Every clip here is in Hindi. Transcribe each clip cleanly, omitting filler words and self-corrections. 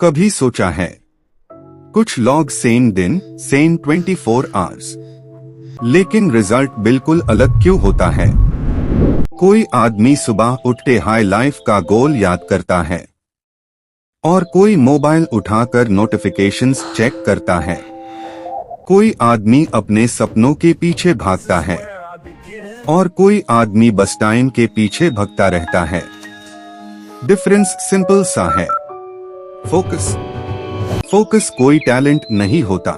कभी सोचा है कुछ लोग सेम दिन सेम 24 आवर्स, लेकिन रिजल्ट बिल्कुल अलग क्यों होता है? कोई आदमी सुबह उठते हाई लाइफ का गोल याद करता है और कोई मोबाइल उठाकर नोटिफिकेशंस चेक करता है। कोई आदमी अपने सपनों के पीछे भागता है और कोई आदमी बस टाइम के पीछे भगता रहता है। डिफरेंस सिंपल सा है, फोकस कोई टैलेंट नहीं होता,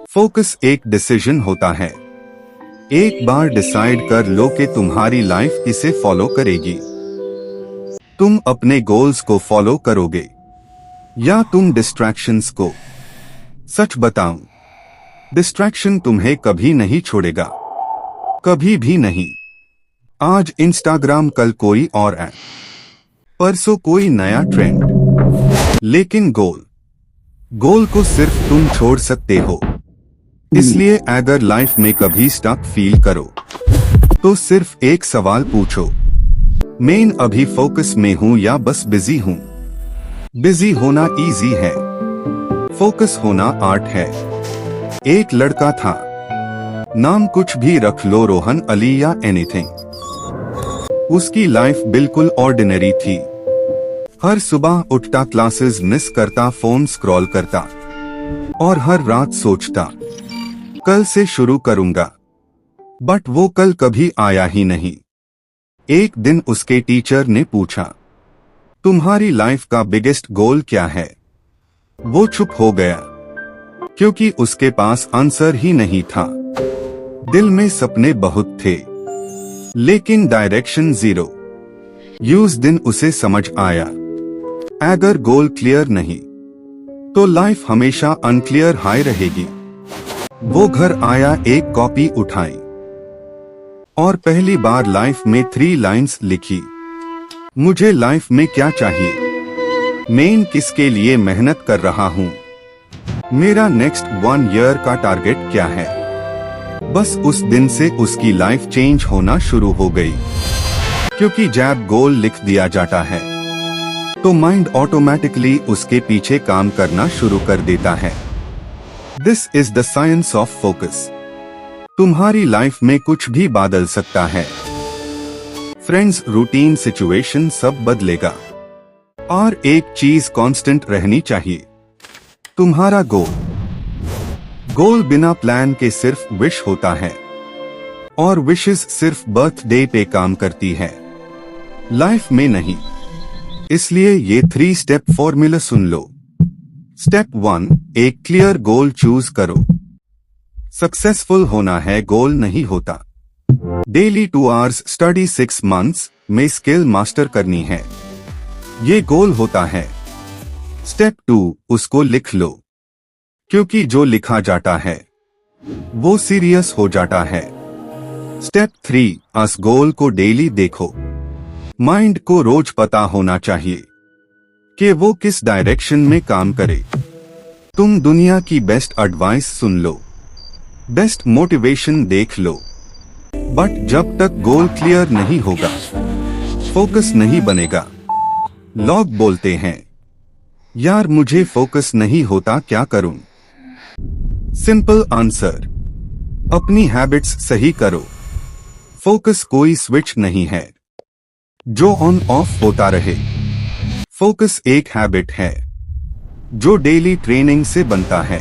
फोकस एक डिसीजन होता है। एक बार डिसाइड कर लो कि तुम्हारी लाइफ इसे फॉलो करेगी। तुम अपने गोल्स को फॉलो करोगे या तुम डिस्ट्रैक्शंस को? सच बताऊं, डिस्ट्रैक्शन तुम्हें कभी नहीं छोड़ेगा, कभी भी नहीं। आज इंस्टाग्राम, कल कोई और ऐप, परसों कोई नया ट्रेंड, लेकिन गोल को सिर्फ तुम छोड़ सकते हो। इसलिए अगर लाइफ में कभी स्टक फील करो तो सिर्फ एक सवाल पूछो, मैं अभी फोकस में हूं या बस बिजी हूं? बिजी होना इजी है, फोकस होना आर्ट है। एक लड़का था, नाम कुछ भी रख लो, रोहन, अली या एनीथिंग। उसकी लाइफ बिल्कुल ऑर्डिनरी थी। हर सुबह उठता, क्लासेस मिस करता, फोन स्क्रॉल करता और हर रात सोचता कल से शुरू करूंगा। बट वो कल कभी आया ही नहीं। एक दिन उसके टीचर ने पूछा, तुम्हारी लाइफ का बिगेस्ट गोल क्या है? वो चुप हो गया क्योंकि उसके पास आंसर ही नहीं था। दिल में सपने बहुत थे लेकिन डायरेक्शन जीरो। उस दिन उसे समझ आया, अगर गोल क्लियर नहीं तो लाइफ हमेशा अनक्लियर हाई रहेगी। वो घर आया, एक कॉपी उठाई और पहली बार लाइफ में 3 लाइन्स लिखी। मुझे लाइफ में क्या चाहिए? मैं किसके लिए मेहनत कर रहा हूँ? मेरा नेक्स्ट 1 ईयर का टारगेट क्या है? बस उस दिन से उसकी लाइफ चेंज होना शुरू हो गई। क्योंकि जब गोल लिख दिया जाता है तो माइंड ऑटोमेटिकली उसके पीछे काम करना शुरू कर देता है। This is the science of focus. तुम्हारी लाइफ में कुछ भी बदल सकता है। फ्रेंड्स, रूटीन, सिचुएशन सब बदलेगा और एक चीज कांस्टेंट रहनी चाहिए, तुम्हारा गोल बिना प्लान के सिर्फ विश होता है और विशेस सिर्फ बर्थडे पे काम करती है, लाइफ में नहीं। इसलिए ये 3 स्टेप फॉर्मूला सुन लो। स्टेप 1, एक क्लियर गोल चूज करो। सक्सेसफुल होना है, गोल नहीं होता। डेली 2 आवर्स स्टडी, 6 मंथ्स में स्किल मास्टर करनी है, ये गोल होता है। स्टेप 2, उसको लिख लो, क्योंकि जो लिखा जाता है वो सीरियस हो जाता है। स्टेप 3, उस गोल को डेली देखो। माइंड को रोज पता होना चाहिए कि वो किस डायरेक्शन में काम करे। तुम दुनिया की बेस्ट एडवाइस सुन लो, बेस्ट मोटिवेशन देख लो, बट जब तक गोल क्लियर नहीं होगा फोकस नहीं बनेगा। लोग बोलते हैं, यार मुझे फोकस नहीं होता, क्या करूं? सिंपल आंसर, अपनी हैबिट्स सही करो। फोकस कोई स्विच नहीं है जो ऑन ऑफ होता रहे। फोकस एक हैबिट है जो डेली ट्रेनिंग से बनता है।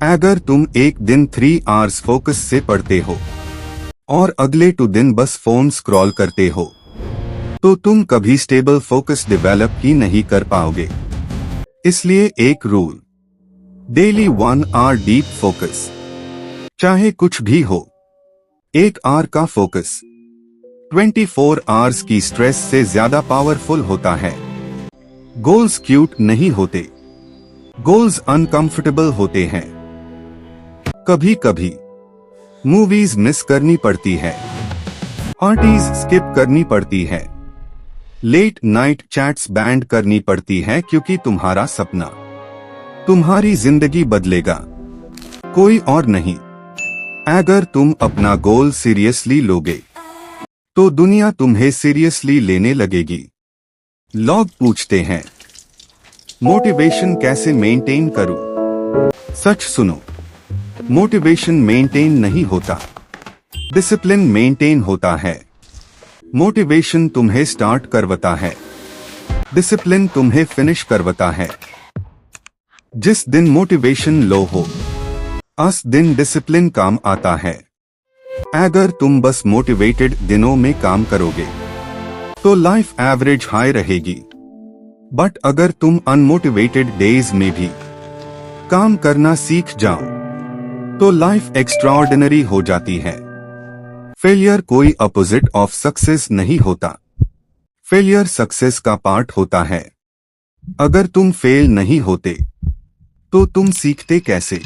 अगर तुम एक दिन 3 आवर्स फोकस से पढ़ते हो और अगले 2 दिन बस फोन स्क्रॉल करते हो तो तुम कभी स्टेबल फोकस डेवलप ही नहीं कर पाओगे। इसलिए एक rule, daily 1 hour deep focus, चाहे कुछ भी हो। 1 आवर का फोकस 24 आवर्स की स्ट्रेस से ज्यादा पावरफुल होता है। गोल्स क्यूट नहीं होते, गोल्स अनकंफर्टेबल होते हैं। कभी कभी मूवीज मिस करनी पड़ती है, पार्टीज स्किप करनी पड़ती है, लेट नाइट चैट्स बैंड करनी पड़ती है, क्योंकि तुम्हारा सपना, तुम्हारी जिंदगी बदलेगा, कोई और नहीं। अगर तुम अपना गोल सीरियसली लोगे तो दुनिया तुम्हें सीरियसली लेने लगेगी। लोग पूछते हैं, मोटिवेशन कैसे मेंटेन करूं? सच सुनो, मोटिवेशन मेंटेन नहीं होता, डिसिप्लिन मेंटेन होता है। मोटिवेशन तुम्हें स्टार्ट करवाता है, डिसिप्लिन तुम्हें फिनिश करवाता है। जिस दिन मोटिवेशन लो हो, उस दिन डिसिप्लिन काम आता है। अगर तुम बस मोटिवेटेड दिनों में काम करोगे तो लाइफ एवरेज हाई रहेगी, बट अगर तुम अनमोटिवेटेड डेज में भी काम करना सीख जाओ तो लाइफ एक्स्ट्राऑर्डिनरी हो जाती है। फेलियर कोई अपोजिट ऑफ सक्सेस नहीं होता, फेलियर सक्सेस का पार्ट होता है। अगर तुम फेल नहीं होते तो तुम सीखते कैसे?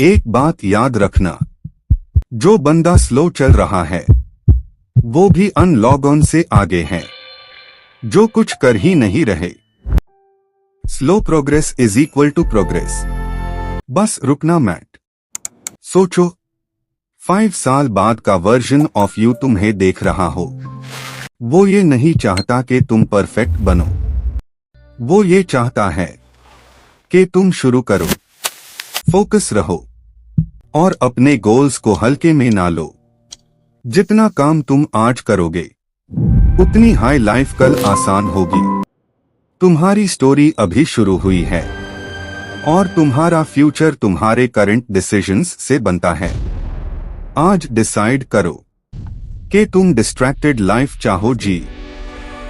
एक बात याद रखना, जो बंदा स्लो चल रहा है वो भी अनलॉग ऑन से आगे है, जो कुछ कर ही नहीं रहे। Slow progress is equal to progress. बस रुकना मत। सोचो, 5 साल बाद का वर्जन ऑफ यू तुम्हें देख रहा हो, वो ये नहीं चाहता कि तुम परफेक्ट बनो, वो ये चाहता है कि तुम शुरू करो, फोकस रहो और अपने गोल्स को हल्के में ना लो। जितना काम तुम आज करोगे उतनी हाई लाइफ कल आसान होगी। तुम्हारी स्टोरी अभी शुरू हुई है और तुम्हारा फ्यूचर तुम्हारे करंट डिसीजंस से बनता है। आज डिसाइड करो कि तुम डिस्ट्रैक्टेड लाइफ चाहो जी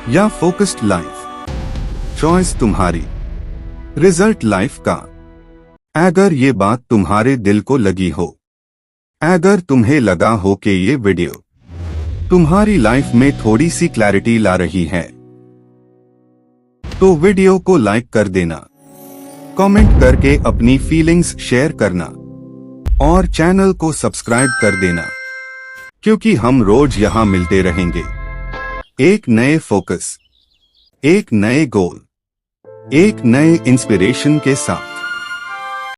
या फोकस्ड लाइफ। चॉइस तुम्हारी, रिजल्ट लाइफ का। अगर ये बात तुम्हारे दिल को लगी हो, अगर तुम्हें लगा हो कि ये वीडियो तुम्हारी लाइफ में थोड़ी सी क्लैरिटी ला रही है, तो वीडियो को लाइक कर देना, कमेंट करके अपनी फीलिंग्स शेयर करना और चैनल को सब्सक्राइब कर देना, क्योंकि हम रोज यहां मिलते रहेंगे एक नए फोकस, एक नए गोल, एक नए इंस्पिरेशन के साथ।